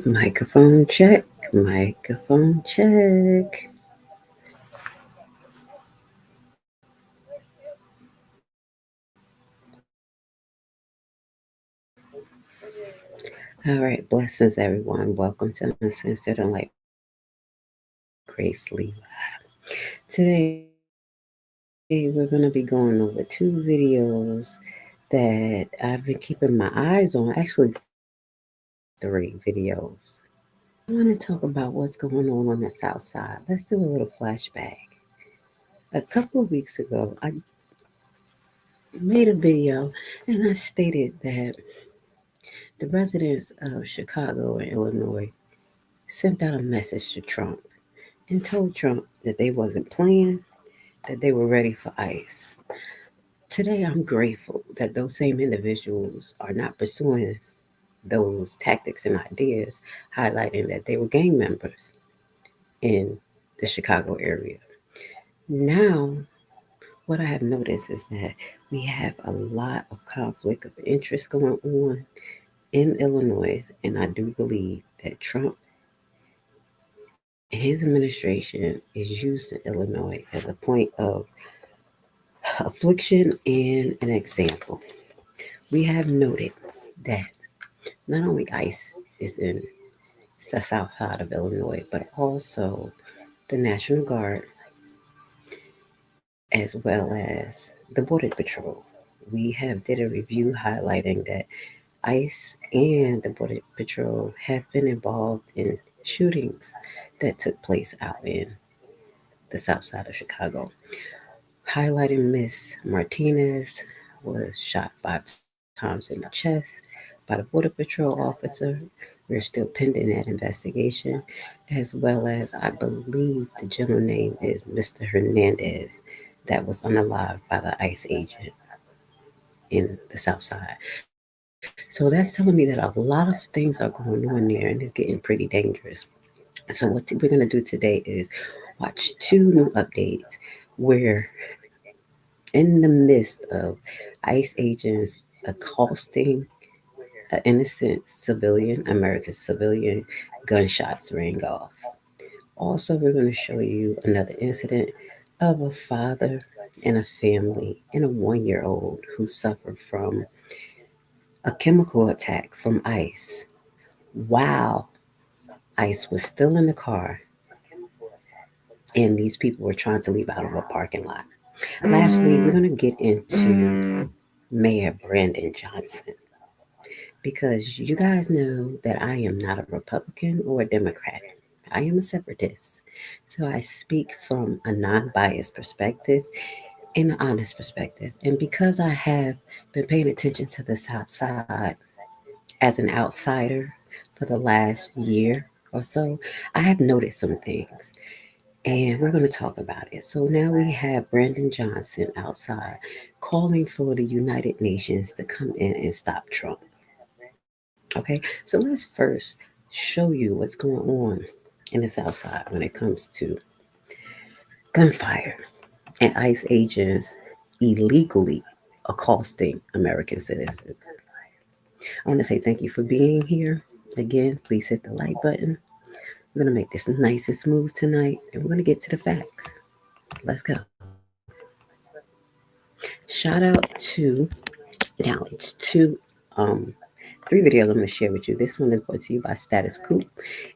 Microphone check. Microphone check. All right, blessings, everyone. Welcome to Uncensored and Like Grace Levi. Today, we're going to be going over 2 videos that I've been keeping my eyes on. Actually, 3 videos. I want to talk about what's going on the South Side. Let's do a little flashback. A couple of weeks ago, I made a video and I stated that the residents of Chicago and Illinois sent out a message to Trump and told Trump that they wasn't playing, that they were ready for ICE. Today, I'm grateful that those same individuals are not pursuing those tactics and ideas, highlighting that they were gang members in the Chicago area. Now, what I have noticed is that we have a lot of conflict of interest going on in Illinois, and I do believe that Trump and his administration is using Illinois as a point of affliction and an example. We have noted that not only ICE is in the south side of Illinois, but also the National Guard, as well as the Border Patrol. We have did a review highlighting that ICE and the Border Patrol have been involved in shootings that took place out in the south side of Chicago. Highlighting Miss Martinez was shot 5 times in the chest by the Border Patrol officer. We're still pending that investigation, as well as I believe the general name is Mr. Hernandez, that was unalived by the ICE agent in the South Side. So that's telling me that a lot of things are going on there and it's getting pretty dangerous. So what we're going to do today is watch 2 new updates where in the midst of ICE agents accosting an innocent civilian, American civilian, gunshots rang off. Also, we're going to show you another incident of a father and a family and a 1-year-old who suffered from a chemical attack from ICE while ICE was still in the car and these people were trying to leave out of a parking lot. Lastly, we're going to get into Mayor Brandon Johnson because you guys know that I am not a Republican or a Democrat. I am a separatist. So I speak from a non-biased perspective and an honest perspective. And because I have been paying attention to the South Side as an outsider for the last year or so, I have noticed some things. And we're going to talk about it. So now we have Brandon Johnson outside calling for the United Nations to come in and stop Trump. Okay, so let's first show you what's going on in the South Side when it comes to gunfire and ICE agents illegally accosting American citizens. I want to say thank you for being here. Again, please hit the like button. We're going to make this nice and smooth tonight, and we're going to get to the facts. Let's go. Shout out to, now it's 3 videos I'm going to share with you. This one is brought to you by Status Coop,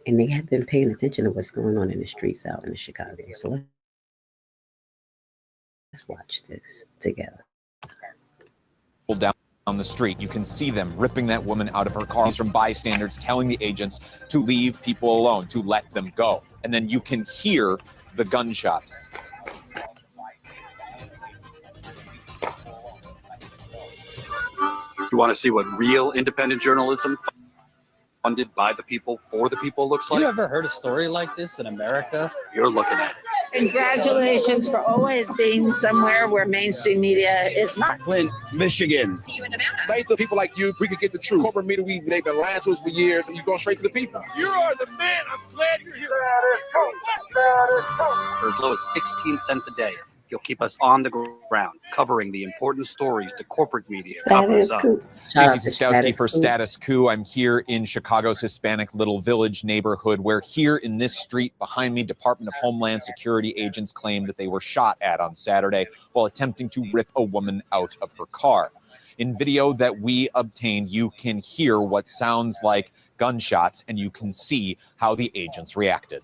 and they have been paying attention to what's going on in the streets out in Chicago. So let's watch this together. Down the street, you can see them ripping that woman out of her car. From bystanders telling the agents to leave people alone, to let them go. And then you can hear the gunshots. You want to see what real independent journalism funded by the people for the people looks like? You ever heard a story like this in America? You're looking at it. Congratulations for always being somewhere where mainstream media is not. Flint, Michigan. See you in Nevada. Thanks to people like you, we can get the truth. Corporate media, they've been lying to us for years, and you're going straight to the people. You are the man. I'm glad you're here. For as low as 16 cents a day, you'll keep us on the ground. ground, covering the important stories the corporate media Status covers up. coup. Shout JT out to Stastowski for Coup. Status Coup. I'm here in Chicago's Hispanic Little Village neighborhood, where here in this street behind me, Department of Homeland Security agents claim that they were shot at on Saturday while attempting to rip a woman out of her car. In video that we obtained, you can hear what sounds like gunshots, and you can see how the agents reacted.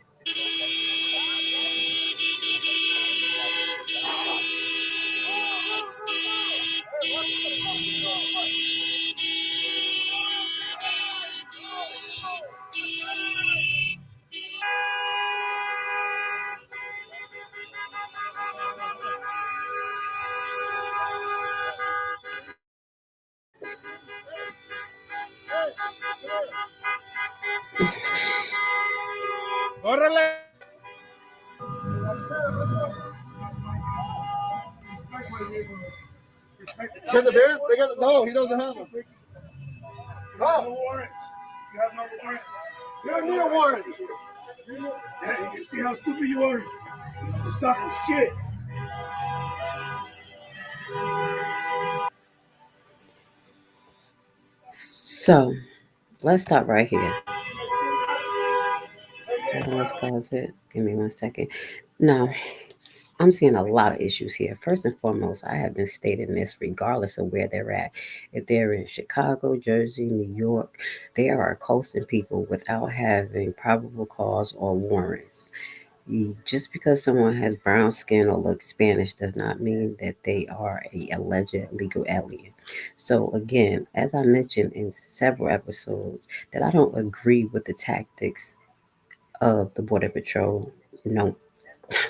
Get the beer? They got no, he doesn't have them. No warrants. You have no warrant. You don't need a warrant. Yeah, you can see how stupid you are. You're talking shit. So let's stop right here. Hold on, let's pause it. Give me 1 second. Now, I'm seeing a lot of issues here. First and foremost, I have been stating this regardless of where they're at. If they're in Chicago, Jersey, New York, they are accosting people without having probable cause or warrants. Just because someone has brown skin or looks Spanish does not mean that they are a alleged illegal alien. So again, as I mentioned in several episodes, that I don't agree with the tactics of the Border Patrol,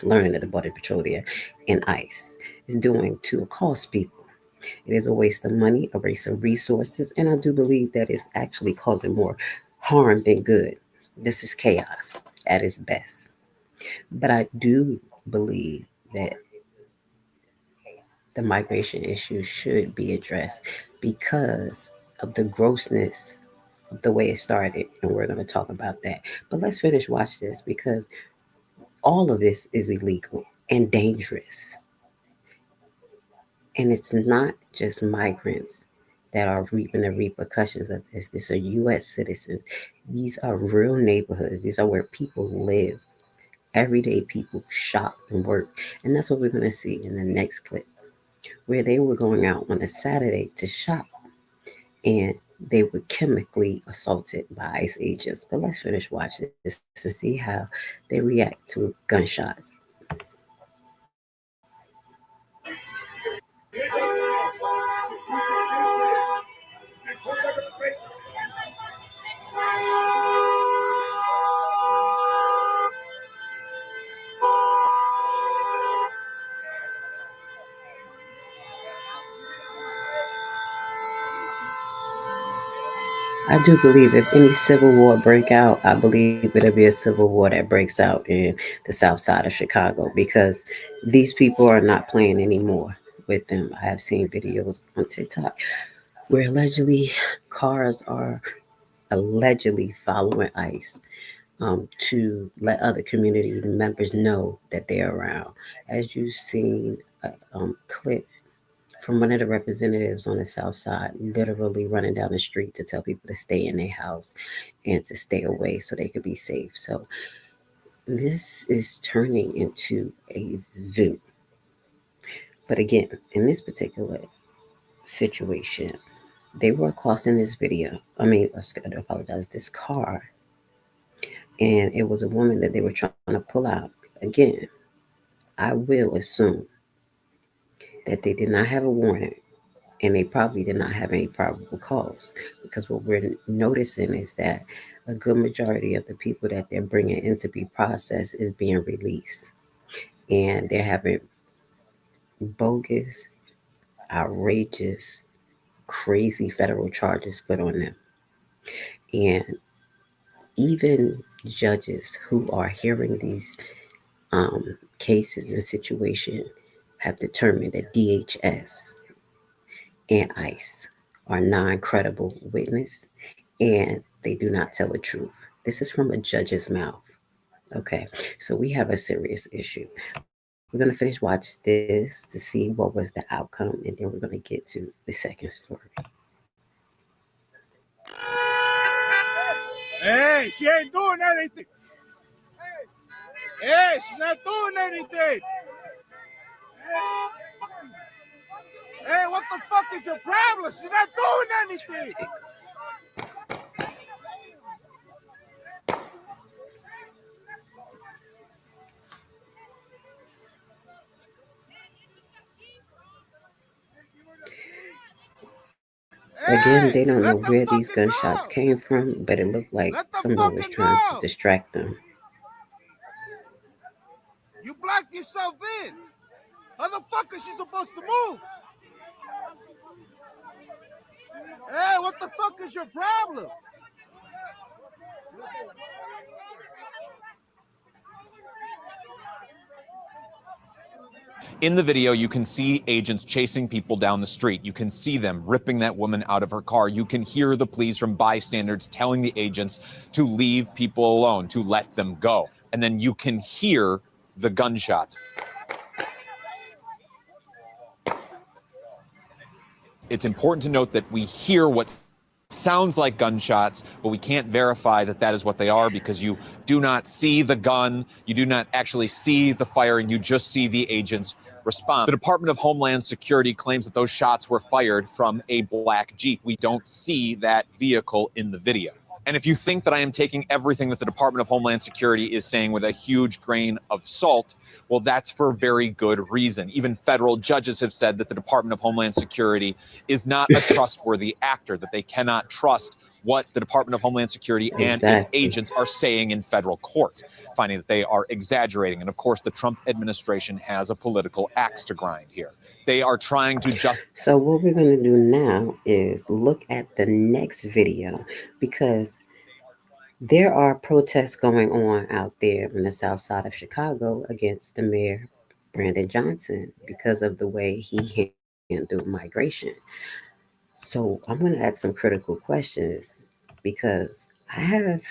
learning that the Border Patrol there and ICE is doing to accost people. It is a waste of money, a waste of resources, and I do believe that it's actually causing more harm than good. This is chaos at its best. But I do believe that the migration issue should be addressed because of the grossness of the way it started, and we're going to talk about that. But let's finish watch this because all of this is illegal and dangerous. And it's not just migrants that are reaping the repercussions of this. These are U.S. citizens. These are real neighborhoods. These are where people live. Everyday people shop and work. And that's what we're going to see in the next clip, where they were going out on a Saturday to shop and they were chemically assaulted by ICE agents. But let's finish watching this and see how they react to gunshots. I do believe if any civil war break out, I believe it'll be a civil war that breaks out in the south side of Chicago because these people are not playing anymore with them. I have seen videos on TikTok where allegedly cars are allegedly following ICE to let other community members know that they're around. As you've seen a clip from one of the representatives on the south side literally running down the street to tell people to stay in their house and to stay away so they could be safe. So this is turning into a zoo. But again, in this particular situation, they were crossing this I apologize, this car, and it was a woman that they were trying to pull out. Again, I will assume that they did not have a warrant and they probably did not have any probable cause because what we're noticing is that a good majority of the people that they're bringing in to be processed is being released, and they're having bogus, outrageous, crazy federal charges put on them. And even judges who are hearing these cases and situations have determined that DHS and ICE are non-credible witness and they do not tell the truth. This is from a judge's mouth. Okay, so we have a serious issue. We're going to finish watch this to see what was the outcome, and then we're going to get to the second story. Hey, she ain't doing anything. Hey, she's not doing anything. Hey, what the fuck is your problem? She's not doing anything. Again, they don't know Let the where these fucking gunshots go. came from, but it looked like Let the someone was fucking trying to go. distract them. You blocked yourself in. How the fuck is she supposed to move? Hey, what the fuck is your problem? In the video, you can see agents chasing people down the street. You can see them ripping that woman out of her car. You can hear the pleas from bystanders telling the agents to leave people alone, to let them go. And then you can hear the gunshots. It's important to note that we hear what sounds like gunshots, but we can't verify that that is what they are because you do not see the gun, you do not actually see the firing, you just see the agents respond. The Department of Homeland Security claims that those shots were fired from a black Jeep. We don't see that vehicle in the video. And if you think that I am taking everything that the Department of Homeland Security is saying with a huge grain of salt, well, that's for very good reason. Even federal judges have said that the Department of Homeland Security is not a trustworthy actor, that they cannot trust what the Department of Homeland Security and its agents are saying in federal court, finding that they are exaggerating. And of course, the Trump administration has a political axe to grind here. They are trying to just. So what we're going to do now is look at the next video, because there are protests going on out there in the south side of Chicago against the mayor, Brandon Johnson, because of the way he handled migration. So I'm going to ask some critical questions because I have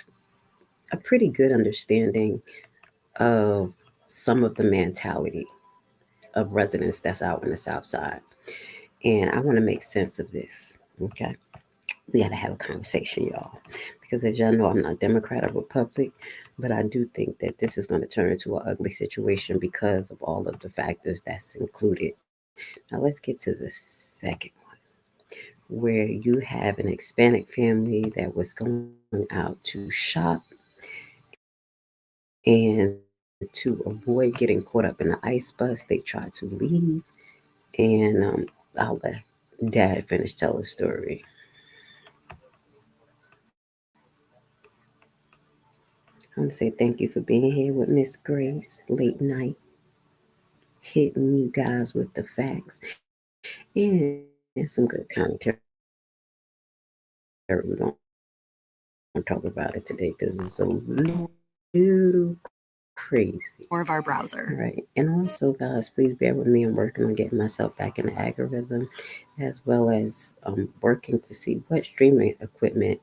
a pretty good understanding of some of the mentality of residents that's out in the south side. And I want to make sense of this. Okay. We got to have a conversation, y'all. Because as y'all know, I'm not Democrat or Republican, but I do think that this is going to turn into an ugly situation because of all of the factors that's included. Now, let's get to the second one, where you have an Hispanic family that was going out to shop, and to avoid getting caught up in the ICE bus, they tried to leave. And I'll let Dad finish tell the story. I want to say thank you for being here with Miss Grace, late night, hitting you guys with the facts and some good commentary. We're going to talk about it today because it's a little crazy. More of our browser. Right. And also, guys, please bear with me. I'm working on getting myself back in the algorithm, as well as working to see what streaming equipment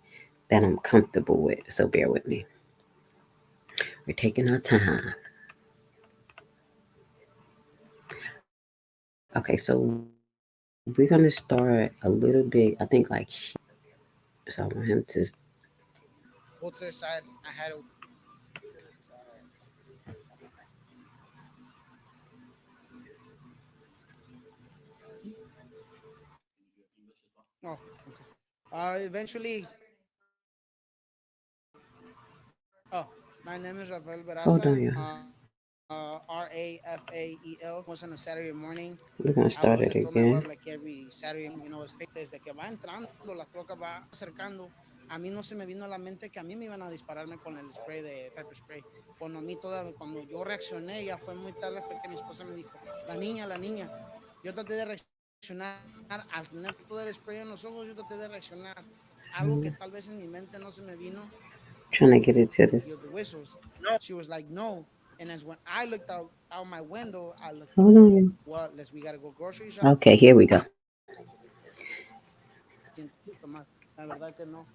that I'm comfortable with. So bear with me. We're taking our time. Okay, so we're going to start a little bit, I think, like, so I want him to. Go to the side. I had a. Oh, okay. Eventually. Oh, my name is Rafael Hold on, Beraza. y'all. Rafael was on a Saturday morning. We're going to I start was it told my wife again. like every Saturday, desde que va entrando, la troca va acercando. A mí no se me vino a la mente que a mí me iban a dispararme con el spray de pepper spray. Cuando yo reaccioné, ya fue muy tarde, fue que mi esposa me dijo, la niña. Yo traté de reaccionar, al tener todo el spray en los ojos, yo traté de reaccionar. Algo que tal vez en mi mente no se me vino. Trying to get it to the. The whistles. She was like, no. And as when I looked out my window, I looked. Hold on. Well, we gotta go grocery shopping. Okay, here we go. La verdad que no.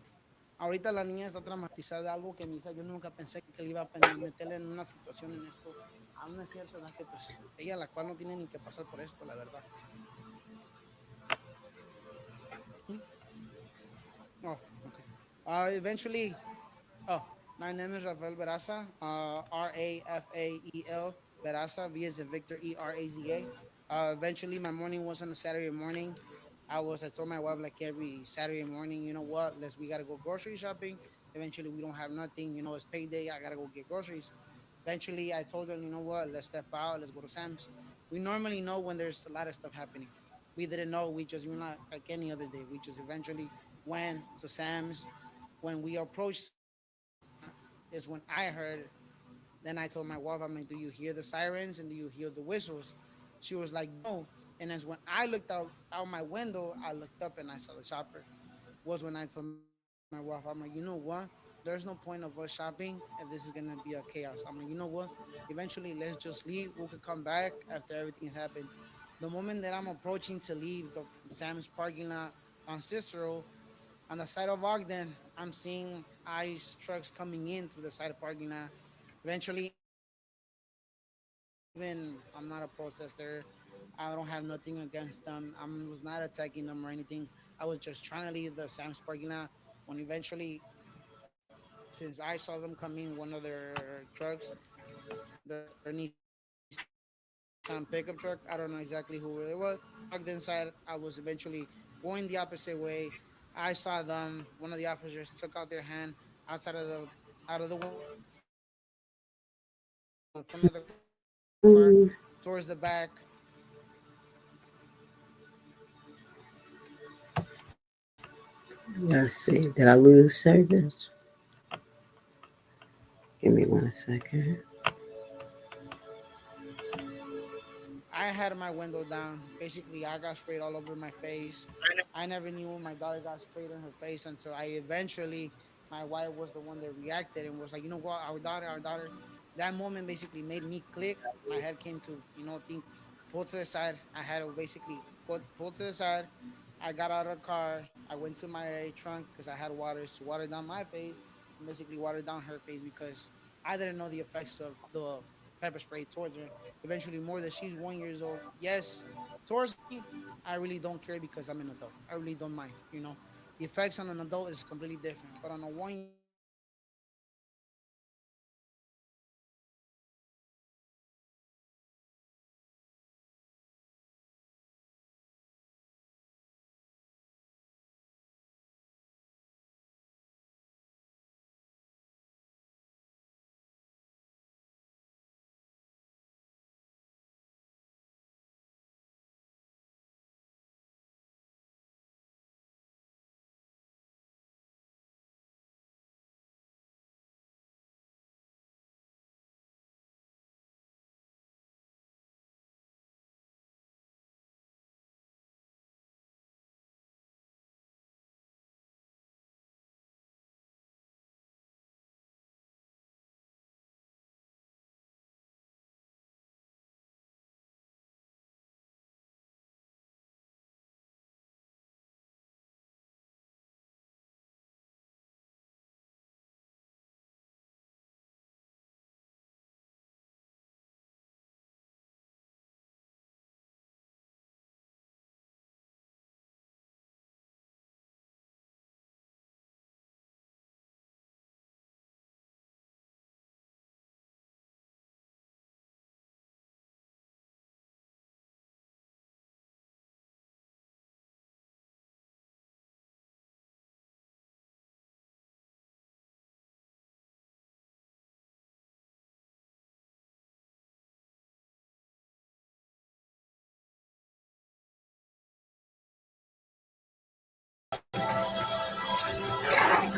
Ahorita la niña está traumatizada de algo que mi hija, yo nunca pensé que le iba a meterle en una situación en esto. aún es cierto, ¿no? Que pues ella la cual no tiene ni que pasar por esto, la verdad. Hmm? Oh, okay. Eventually, oh, my name is Rafael Beraza. Rafael Beraza. V is in Victor. Eraza. Eventually, my morning was on a Saturday morning. I told my wife like every Saturday morning, you know what? We gotta go grocery shopping. Eventually, we don't have nothing. You know, it's payday. I gotta go get groceries. Eventually, I told her, you know what? Let's step out. Let's go to Sam's. We normally know when there's a lot of stuff happening. We didn't know. We're not like any other day. We just eventually went to Sam's. When we approached is when I heard. Then I told my wife, I'm like, do you hear the sirens and do you hear the whistles? She was like, no. And as when I looked out my window, I looked up and I saw the chopper. Was when I told my wife, I'm like, you know what? There's no point of us shopping if this is gonna be a chaos. I'm like, you know what? Eventually, let's just leave. We could come back after everything happened. The moment that I'm approaching to leave the Sam's parking lot on Cicero, on the side of Ogden, I'm seeing ICE trucks coming in through the side of parking lot. Eventually, I'm not a protester. I don't have nothing against them. I was not attacking them or anything. I was just trying to leave the Sam's parking lot. When eventually, since I saw them come in, one of their trucks, their Nissan pickup truck. I don't know exactly who it was. Parked inside. I was eventually going the opposite way. I saw them. One of the officers took out their hand outside of the window of the front of the car towards the back. Let's see. Did I lose service? Give me 1 second. I had my window down. Basically, I got sprayed all over my face. I never knew my daughter got sprayed on her face until I eventually, my wife was the one that reacted and was like, you know what, our daughter. That moment basically made me click. My head came to, think, pull to the side. I had to basically pull to the side. I got out of the car. I went to my trunk because I had waters to water down my face and basically water down her face because I didn't know the effects of the pepper spray towards her. Eventually, more that she's 1 years old. Yes, towards me, I really don't care because I'm an adult. I really don't mind. The effects on an adult is completely different, but on a 1 year old, I really don't care.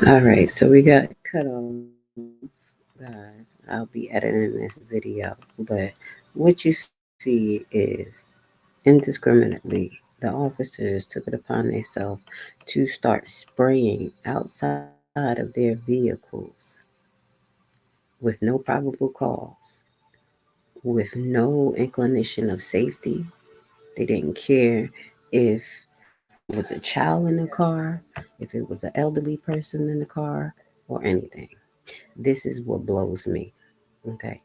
All right, so we got cut off, guys. I'll be editing this video, but what you see is indiscriminately the officers took it upon themselves to start spraying outside of their vehicles with no probable cause, with no inclination of safety. They didn't care if it was a child in the car, if it was an elderly person in the car, or anything. This is what blows me. Okay.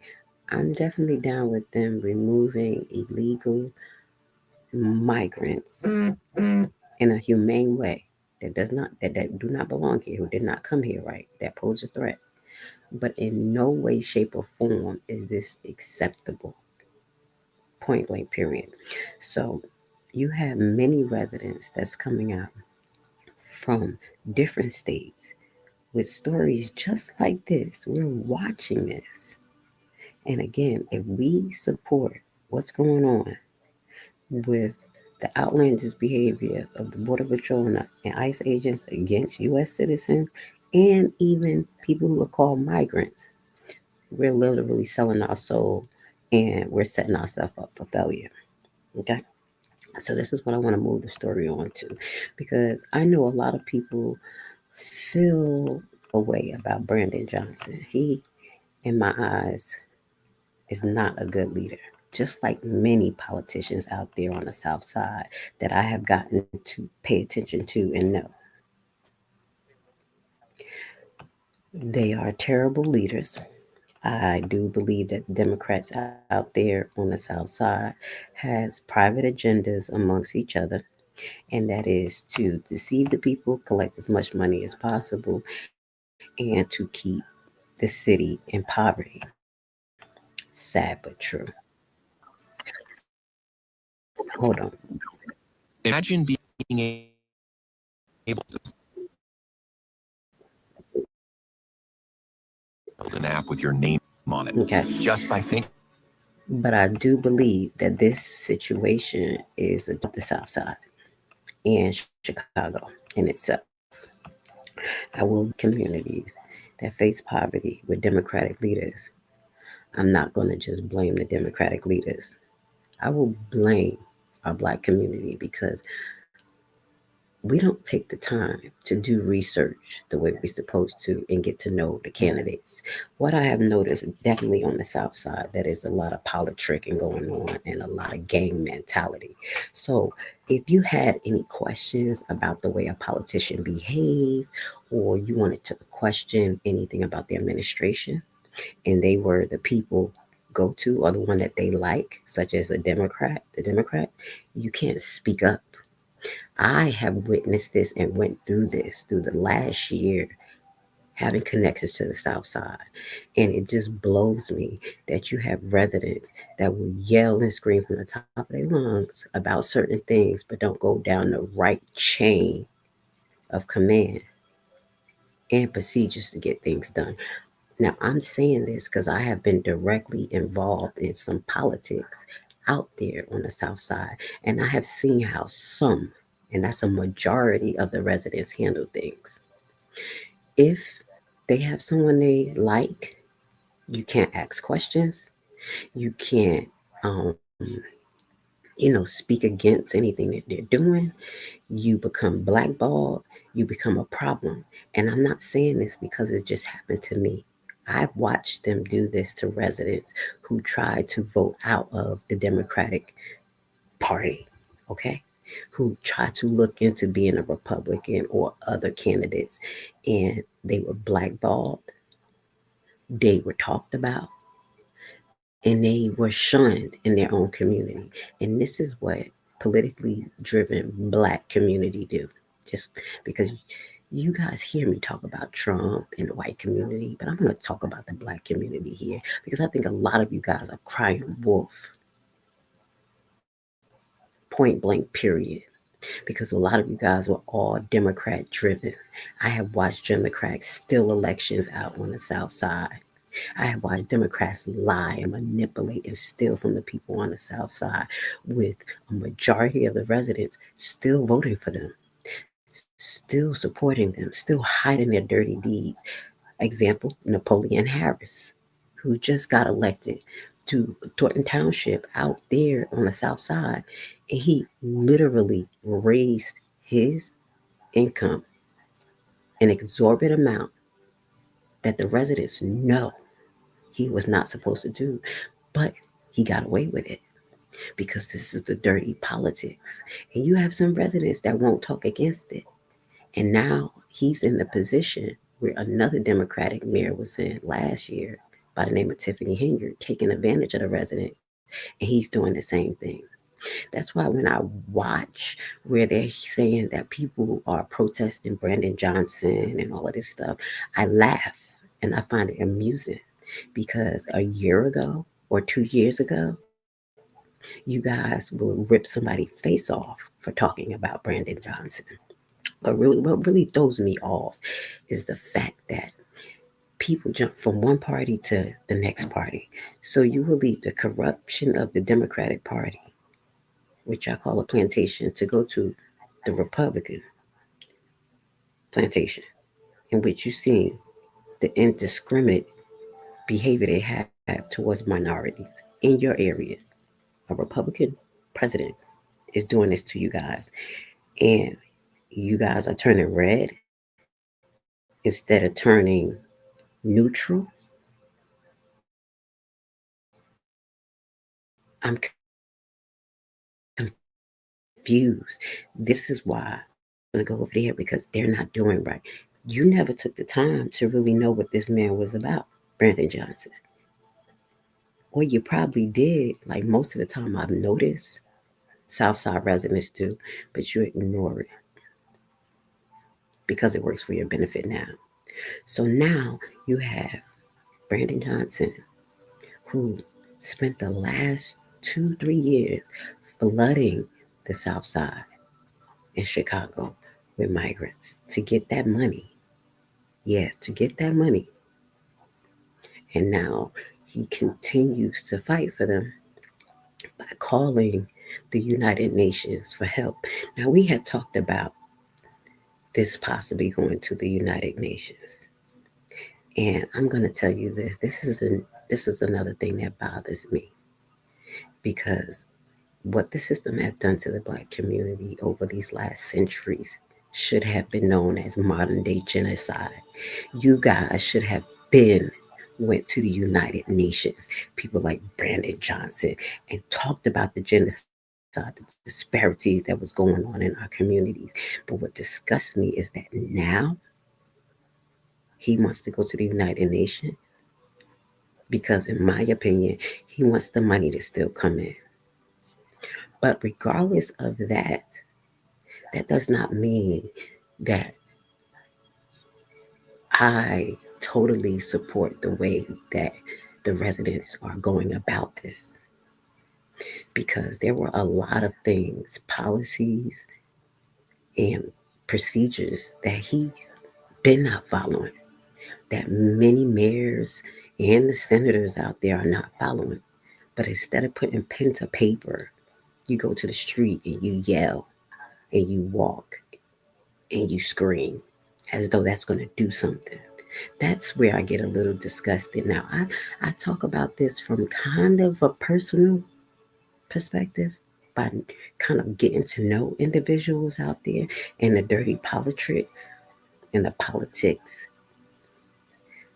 I'm definitely down with them removing illegal migrants in a humane way that do not belong here, who did not come here right, that pose a threat. But in no way, shape, or form is this acceptable. Point blank, period. So you have many residents that's coming out from different states with stories just like this. We're watching this. And again, if we support what's going on with the outlandish behavior of the Border Patrol and ICE agents against U.S. citizens and even people who are called migrants, we're literally selling our soul and we're setting ourselves up for failure. Okay? So, this is what I want to move the story on to because I know a lot of people feel a way about Brandon Johnson. He, in my eyes, is not a good leader. Just like many politicians out there on the South Side that I have gotten to pay attention to and know. They are terrible leaders. I do believe that Democrats out there on the South Side has private agendas amongst each other, and that is to deceive the people, collect as much money as possible, and to keep the city in poverty. Sad but true. Hold on. Imagine being able to build an app with your name on it. Okay. Just by thinking. But I do believe that this situation is the South Side and Chicago in itself. I will communities that face poverty with Democratic leaders. I'm not going to just blame the Democratic leaders. I will blame our Black community because we don't take the time to do research the way we're supposed to and get to know the candidates. What I have noticed definitely on the South Side, that is a lot of politicking going on and a lot of gang mentality. So if you had any questions about the way a politician behave, or you wanted to question anything about the administration, and they were the people go to or the one that they like, such as the Democrat, you can't speak up. I have witnessed this and went through this through the last year, having connections to the South Side. And it just blows me that you have residents that will yell and scream from the top of their lungs about certain things, but don't go down the right chain of command and procedures to get things done. Now, I'm saying this because I have been directly involved in some politics out there on the South Side, and I have seen how some, and that's a majority of the residents, handle things. If they have someone they like, you can't ask questions, you can't, um, speak against anything that they're doing. You become blackballed, you become a problem. And I'm not saying this because it just happened to me. I've watched them do this to residents who try to vote out of the Democratic Party, okay? Who try to look into being a Republican or other candidates, and they were blackballed, they were talked about, and they were shunned in their own community. And this is what politically driven Black community do. Just because you guys hear me talk about Trump and the white community, but I'm going to talk about the Black community here because I think a lot of you guys are crying wolf. Point blank, period. Because a lot of you guys were all Democrat driven. I have watched Democrats steal elections out on the South Side. I have watched Democrats lie and manipulate and steal from the people on the South Side, with a majority of the residents still voting for them, still supporting them, still hiding their dirty deeds. Example, Napoleon Harris, who just got elected to Thornton Township out there on the South Side, and he literally raised his income an exorbitant amount that the residents know he was not supposed to do, but he got away with it because this is the dirty politics. And you have some residents that won't talk against it. And now he's in the position where another Democratic mayor was in last year, by the name of Tiffany Henyard taking advantage of the resident, and he's doing the same thing. That's why when I watch where they're saying that people are protesting Brandon Johnson and all of this stuff, I laugh and I find it amusing because a year ago or 2 years ago, you guys will rip somebody's face off for talking about Brandon Johnson. But really, what really throws me off is the fact that people jump from one party to the next party. So you will leave the corruption of the Democratic Party, which I call a plantation, to go to the Republican plantation, in which you see the indiscriminate behavior they have towards minorities in your area. A Republican president is doing this to you guys, and you guys are turning red instead of turning neutral. I'm confused. This is why I'm going to go over there, because they're not doing right. You never took the time to really know what this man was about, Brandon Johnson. Or you probably did, like most of the time I've noticed Southside residents do, but you ignore it because it works for your benefit now. So now you have Brandon Johnson, who spent the last 2-3 years flooding the South Side in Chicago with migrants to get that money. Yeah, to get that money. And now he continues to fight for them by calling the United Nations for help. Now, we had talked about this possibly going to the United Nations. And I'm going to tell you this. This is another thing that bothers me, because what the system have done to the Black community over these last centuries should have been known as modern day genocide. You guys should have been went to the United Nations, people like Brandon Johnson, and talked about the genocide, the disparities that was going on in our communities. But what disgusts me is that now he wants to go to the United Nations because, in my opinion, he wants the money to still come in. But regardless of that, that does not mean that I totally support the way that the residents are going about this, because there were a lot of things, policies, and procedures that he's been not following, that many mayors and the senators out there are not following. But instead of putting pen to paper, you go to the street and you yell and you walk and you scream as though that's going to do something. That's where I get a little disgusted. Now, I talk about this from kind of a personal perspective, by kind of getting to know individuals out there and the dirty politics and the politics.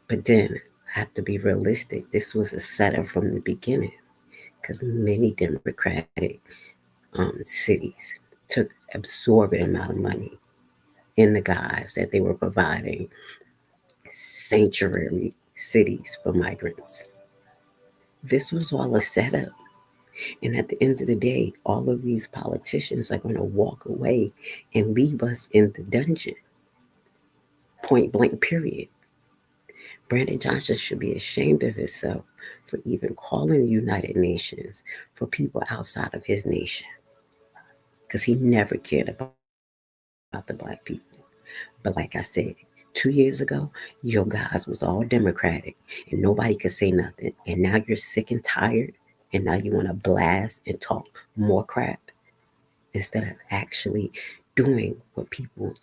But then I have to be realistic. This was a setup from the beginning, because many Democratic cities took absorbent amount of money in the guise that they were providing sanctuary cities for migrants. This was all a setup. And at the end of the day, all of these politicians are going to walk away and leave us in the dungeon. Point blank, period. Brandon Johnson should be ashamed of himself for even calling the United Nations for people outside of his nation, because he never cared about the Black people. But like I said, 2 years ago, your guys was all Democratic and nobody could say nothing. And now you're sick and tired, and now you want to blast and talk more crap instead of actually doing what people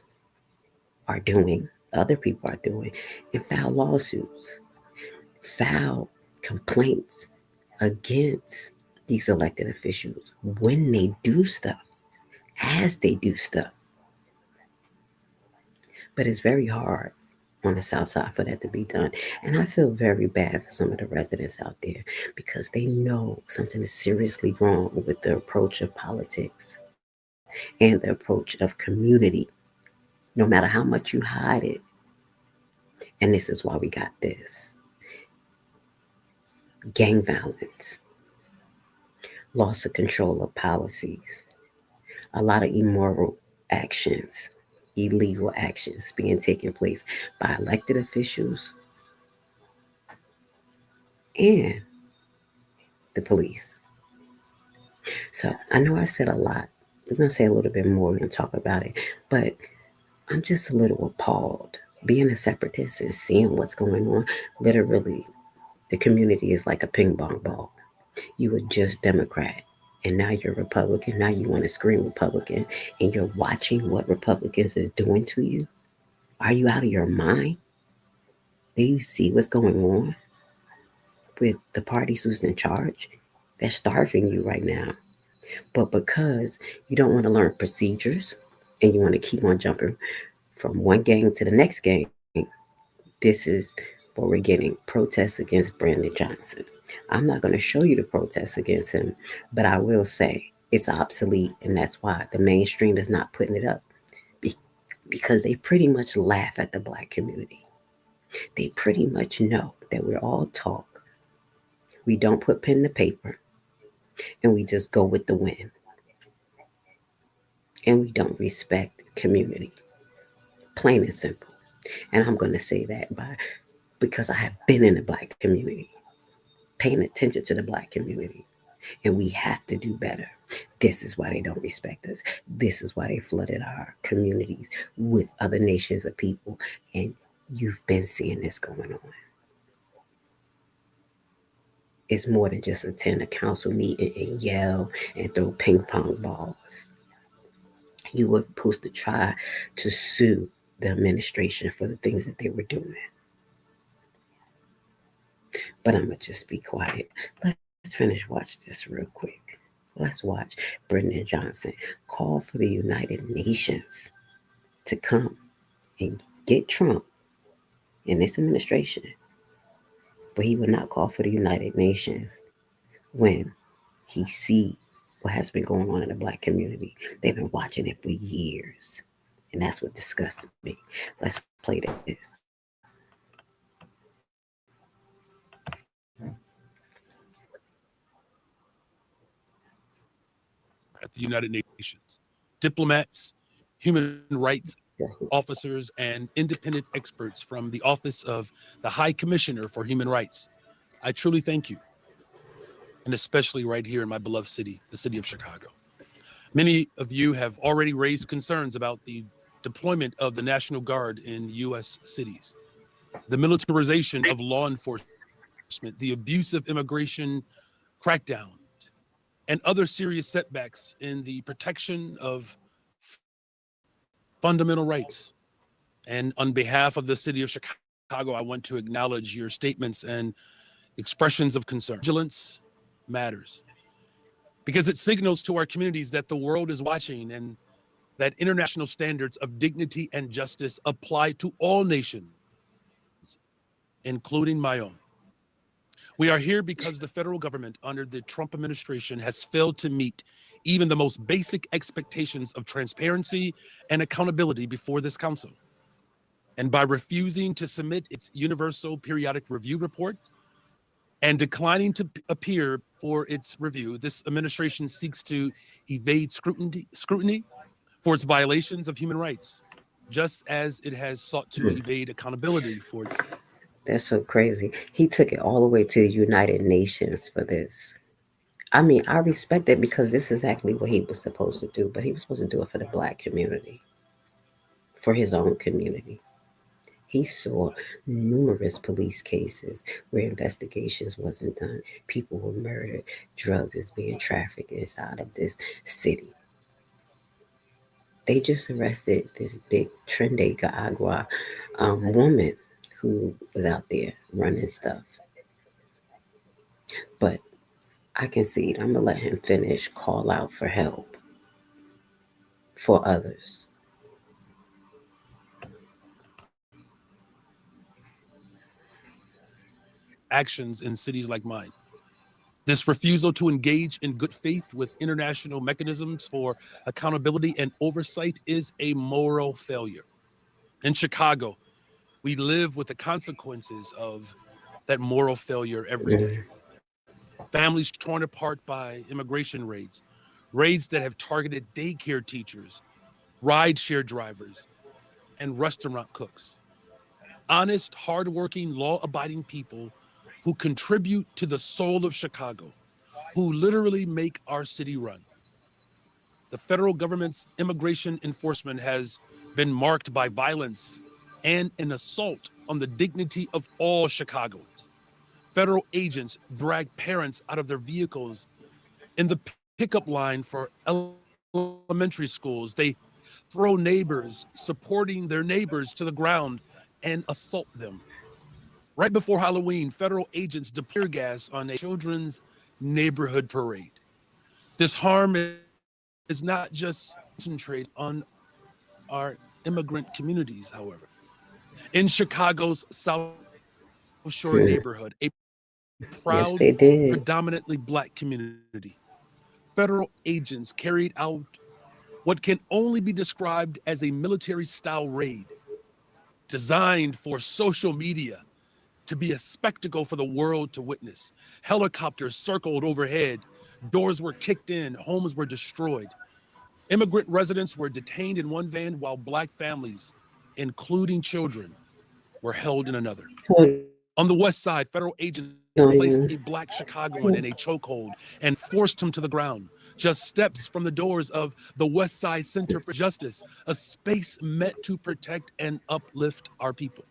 are doing, other people are doing, and file lawsuits, file complaints against these elected officials when they do stuff, as they do stuff. But it's very hard on the South Side for that to be done. And I feel very bad for some of the residents out there, because they know something is seriously wrong with the approach of politics and the approach of community, no matter how much you hide it. And this is why we got this. gang violence, loss of control of policies, a lot of immoral actions, illegal actions being taken place by elected officials and the police. So I know I said a lot. We're going to say a little bit more. We're going to talk about it. But I'm just a little appalled. Being a separatist and seeing what's going on, literally, the community is like a ping pong ball. You were just Democrat, and now you're Republican. Now you want to scream Republican, and you're watching what Republicans are doing to you. Are you out of your mind? Do you see what's going on with the parties who's in charge? They're starving you right now. But because you don't want to learn procedures and you want to keep on jumping from one gang to the next gang, this is what we're getting: protests against Brandon Johnson. I'm not going to show you the protests against him, but I will say it's obsolete, and that's why the mainstream is not putting it up, because they pretty much laugh at the black community. They pretty much know that we're all talk. We don't put pen to paper, and we just go with the wind. And we don't respect community. Plain and simple. And I'm going to say that because I have been in the black community, paying attention to the black community. And we have to do better. This is why they don't respect us. This is why they flooded our communities with other nations of people. And you've been seeing this going on. It's more than just attend a council meeting and yell and throw ping pong balls. You were supposed to try to sue the administration for the things that they were doing. But I'm going to just be quiet. Let's finish watch this real quick. Let's watch Brendan Johnson call for the United Nations to come and get Trump in this administration. But he would not call for the United Nations when he sees what has been going on in the black community. They've been watching it for years. And that's what disgusts me. Let's play this. At the United Nations, diplomats, human rights officers, and independent experts from the Office of the High Commissioner for Human Rights. I truly thank you, and especially right here in my beloved city, the city of Chicago. Many of you have already raised concerns about the deployment of the National Guard in U.S. cities, the militarization of law enforcement, the abusive immigration crackdown, and other serious setbacks in the protection of fundamental rights. And on behalf of the city of Chicago, I want to acknowledge your statements and expressions of concern. Vigilance matters because it signals to our communities that the world is watching and that international standards of dignity and justice apply to all nations, including my own. We are here because the federal government under the Trump administration has failed to meet even the most basic expectations of transparency and accountability before this council. And by refusing to submit its Universal Periodic Review Report and declining to appear for its review, this administration seeks to evade scrutiny for its violations of human rights, just as it has sought to evade accountability for them. That's so crazy. He took it all the way to the United Nations for this. I mean, I respect it because this is exactly what he was supposed to do, but he was supposed to do it for the black community, for his own community. He saw numerous police cases where investigations wasn't done. People were murdered. Drugs is being trafficked inside of this city. They just arrested this big Trinidad Agua woman who was out there running stuff. But I concede. I'm going to let him finish, call out for help for others. Actions in cities like mine. This refusal to engage in good faith with international mechanisms for accountability and oversight is a moral failure. In Chicago, we live with the consequences of that moral failure every day. families torn apart by immigration raids that have targeted daycare teachers, rideshare drivers, and restaurant cooks. Honest, hardworking, law-abiding people who contribute to the soul of Chicago, who literally make our city run. The federal government's immigration enforcement has been marked by violence and an assault on the dignity of all Chicagoans. Federal agents drag parents out of their vehicles in the pickup line for elementary schools. They throw neighbors supporting their neighbors to the ground and assault them. Right before Halloween, federal agents deploy tear gas on a children's neighborhood parade. This harm is not just concentrated on our immigrant communities, however. In Chicago's South Shore neighborhood, a Yes, proud, they did. predominantly Black community, federal agents carried out what can only be described as a military-style raid designed for social media to be a spectacle for the world to witness. Helicopters circled overhead, doors were kicked in, homes were destroyed. Immigrant residents were detained in one van while Black families, including children, were held in another. On the west side, federal agents placed a Black Chicagoan in a chokehold and forced him to the ground, just steps from the doors of the West Side Center for Justice, a space meant to protect and uplift our people.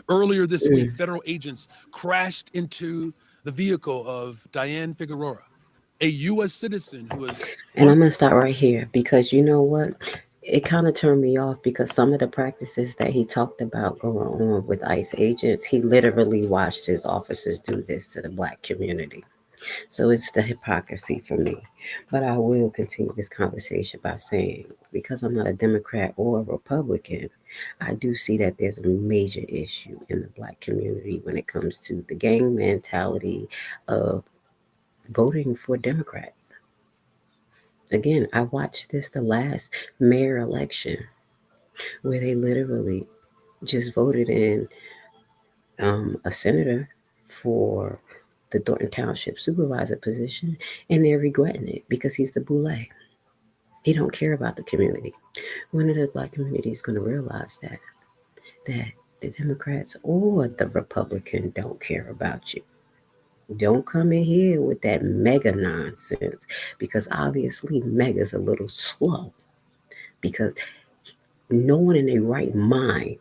Earlier this week, federal agents crashed into the vehicle of Diane Figueroa, a U.S. citizen who was. And I'm going to stop right here because you know what? It kind of turned me off because some of the practices that he talked about going on with ICE agents, he literally watched his officers do this to the Black community. So it's the hypocrisy for me. But I will continue this conversation by saying, because I'm not a Democrat or a Republican, I do see that there's a major issue in the Black community when it comes to the gang mentality of voting for Democrats. Again, I watched this the last mayor election where they literally just voted in a senator for the Thornton Township supervisor position, and they're regretting it because he's the boule. He don't care about the community. When are the Black community is going to realize that the Democrats or the Republican don't care about you? Don't come in here with that mega nonsense because obviously mega's a little slow because no one in their right mind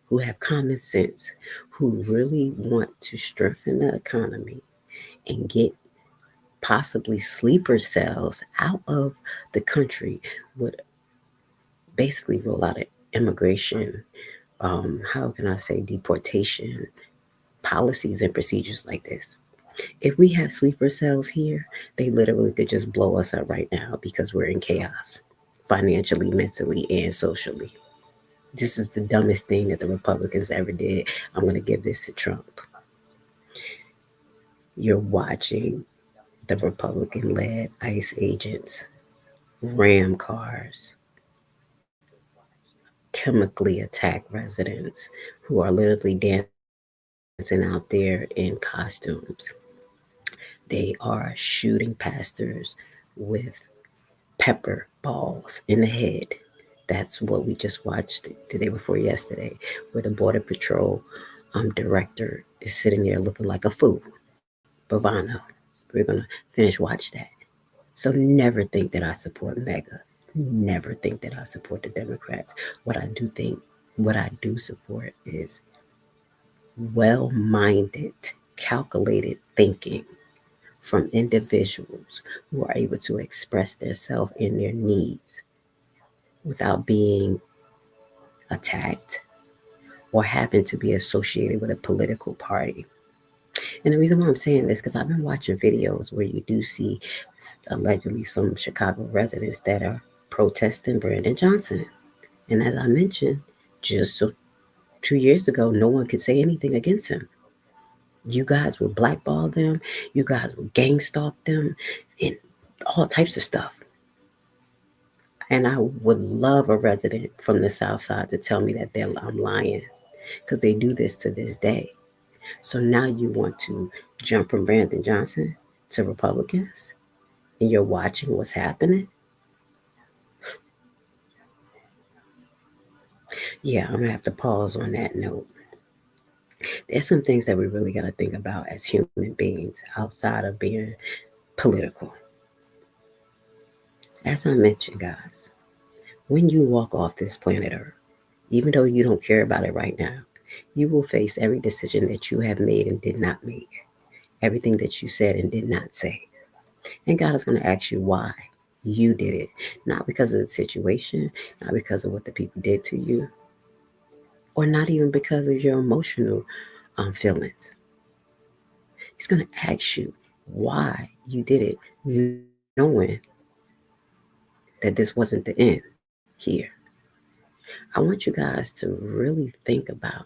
who have common sense, who really want to strengthen the economy and get possibly sleeper cells out of the country would basically roll out an immigration, how can I say, deportation policies and procedures like this. If we have sleeper cells here, they literally could just blow us up right now because we're in chaos, financially, mentally, and socially. This is the dumbest thing that the Republicans ever did. I'm going to give this to Trump. You're watching the Republican-led ICE agents ram cars, chemically attack residents who are literally dancing out there in costumes. They are shooting pastors with pepper balls in the head. That's what we just watched the day before yesterday, where the Border Patrol director is sitting there looking like a fool. Bavana. We're going to finish watch that. So never think that I support MAGA. Never think that I support the Democrats. What I do support is well-minded, calculated thinking from individuals who are able to express themselves and their needs without being attacked or happen to be associated with a political party. And the reason why I'm saying this, because I've been watching videos where you do see allegedly some Chicago residents that are protesting Brandon Johnson. And as I mentioned, just 2 years ago, no one could say anything against him. You guys would blackball them. You guys would gang stalk them and all types of stuff. And I would love a resident from the South Side to tell me that I'm lying because they do this to this day. So now you want to jump from Brandon Johnson to Republicans and you're watching what's happening, yeah, I'm gonna have to pause on that note. There's some things that we really got to think about as human beings outside of being political. As I mentioned, guys, when you walk off this planet Earth, even though you don't care about it right now, you will face every decision that you have made and did not make, everything that you said and did not say. And God is going to ask you why you did it, not because of the situation, not because of what the people did to you, or not even because of your emotional feelings. He's going to ask you why you did it, knowing that this wasn't the end here. I want you guys to really think about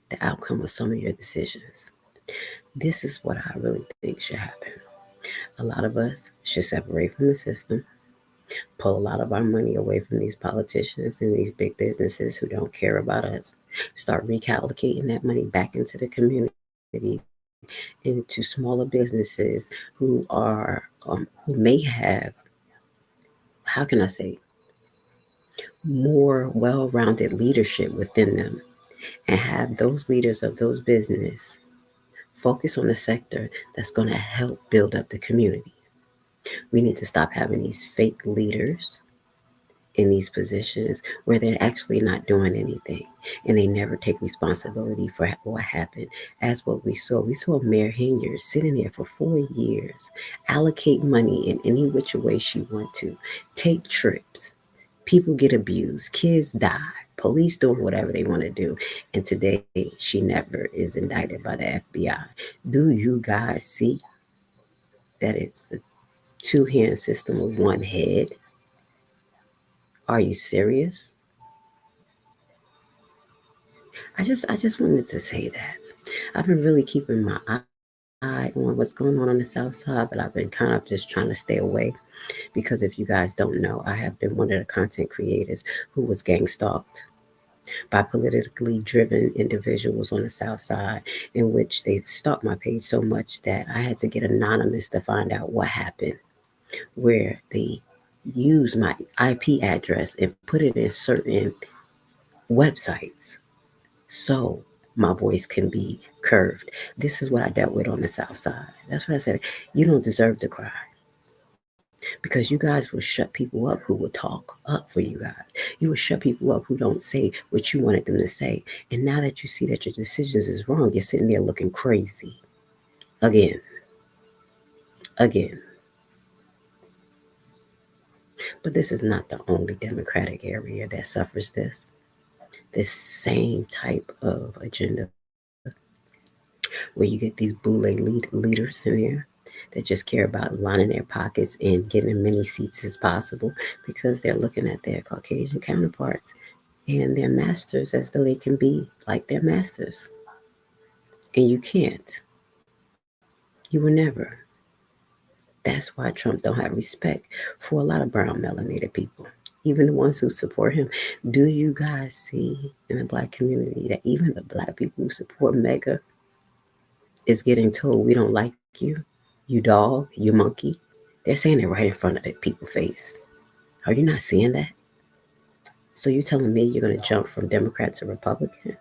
the outcome of some of your decisions. This is what I really think should happen. A lot of us should separate from the system, pull a lot of our money away from these politicians and these big businesses who don't care about us, start reallocating that money back into the community, into smaller businesses who may have, how can I say, more well-rounded leadership within them, and have those leaders of those business focus on the sector that's going to help build up the community. We need to stop having these fake leaders in these positions where they're actually not doing anything and they never take responsibility for what happened. As what we saw Mayor Hanyard sitting there for 4 years, allocate money in any which way she want to, take trips, people get abused, kids die, police doing whatever they want to do, and today she never is indicted by the FBI. Do you guys see that it's a two-hand system with one head? Are you serious? I just wanted to say that. I've been really keeping my eye on what's going on the South Side, but I've been kind of just trying to stay away because if you guys don't know, I have been one of the content creators who was gang stalked by politically driven individuals on the South Side, in which they stalked my page so much that I had to get anonymous to find out what happened, where they used my IP address and put it in certain websites so my voice can be curved. This is what I dealt with on the South Side. That's what I said. You don't deserve to cry. Because you guys will shut people up who will talk up for you guys. You will shut people up who don't say what you wanted them to say. And now that you see that your decisions is wrong, you're sitting there looking crazy. Again. But this is not the only Democratic area that suffers this same type of agenda, where you get these boule leaders in there that just care about lining their pockets and getting as many seats as possible because they're looking at their Caucasian counterparts and their masters as though they can be like their masters. And you can't. You will never. That's why Trump don't have respect for a lot of brown melanated people, even the ones who support him. Do you guys see in the Black community that even the Black people who support MAGA is getting told, we don't like you dog, you monkey? They're saying it right in front of the people's face. Are you not seeing that? So you're telling me you're going to jump from Democrat to Republican?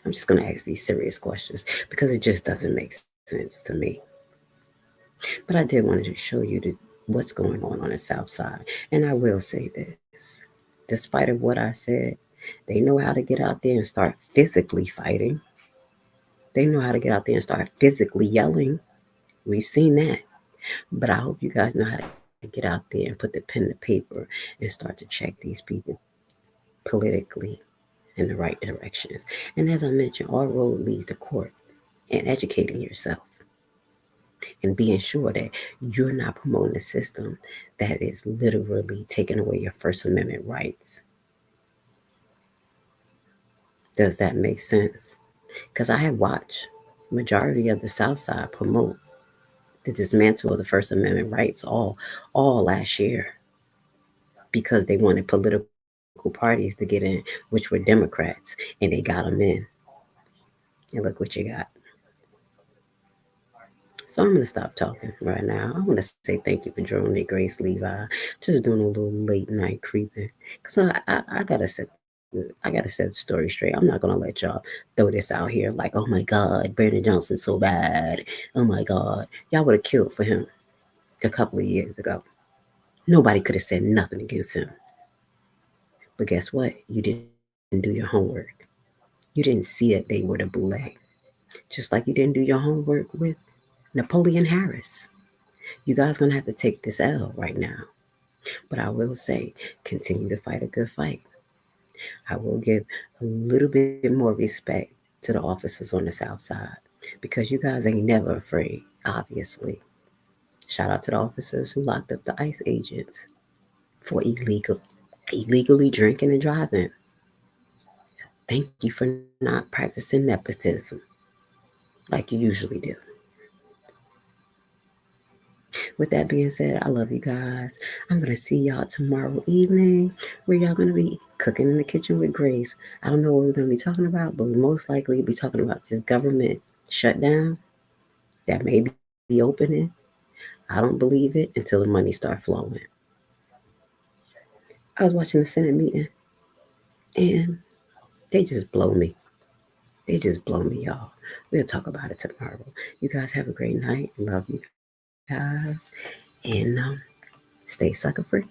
I'm just going to ask these serious questions because it just doesn't make sense to me. But I did want to show you what's going on the South Side. And I will say this. Despite of what I said, they know how to get out there and start physically fighting. They know how to get out there and start physically yelling. We've seen that. But I hope you guys know how to get out there and put the pen to paper and start to check these people politically in the right directions. And as I mentioned, our road leads to court and educating yourself and being sure that you're not promoting a system that is literally taking away your First Amendment rights. Does that make sense? Because I have watched majority of the South Side promote the dismantle of the First Amendment rights all last year because they wanted political parties to get in, which were Democrats, and they got them in. And look what you got. So I'm gonna stop talking right now. I want to say thank you for joining me, Grace Levi. Just doing a little late night creeping, cause I gotta set the story straight. I'm not gonna let y'all throw this out here like, oh my God, Brandon Johnson's so bad. Oh my God, y'all would have killed for him a couple of years ago. Nobody could have said nothing against him. But guess what? You didn't do your homework. You didn't see that they were the boule. Just like you didn't do your homework with Napoleon Harris. You guys gonna have to take this L right now. But I will say, continue to fight a good fight. I will give a little bit more respect to the officers on the South Side because you guys ain't never afraid, obviously. Shout out to the officers who locked up the ICE agents for illegally drinking and driving. Thank you for not practicing nepotism like you usually do. With that being said, I love you guys. I'm going to see y'all tomorrow evening where y'all going to be cooking in the kitchen with Grace. I don't know what we're going to be talking about, but we most likely be talking about this government shutdown that may be opening. I don't believe it until the money start flowing. I was watching the Senate meeting and they just blow me. They just blow me, y'all. We'll talk about it tomorrow. You guys have a great night. Love you guys. And stay sucker free.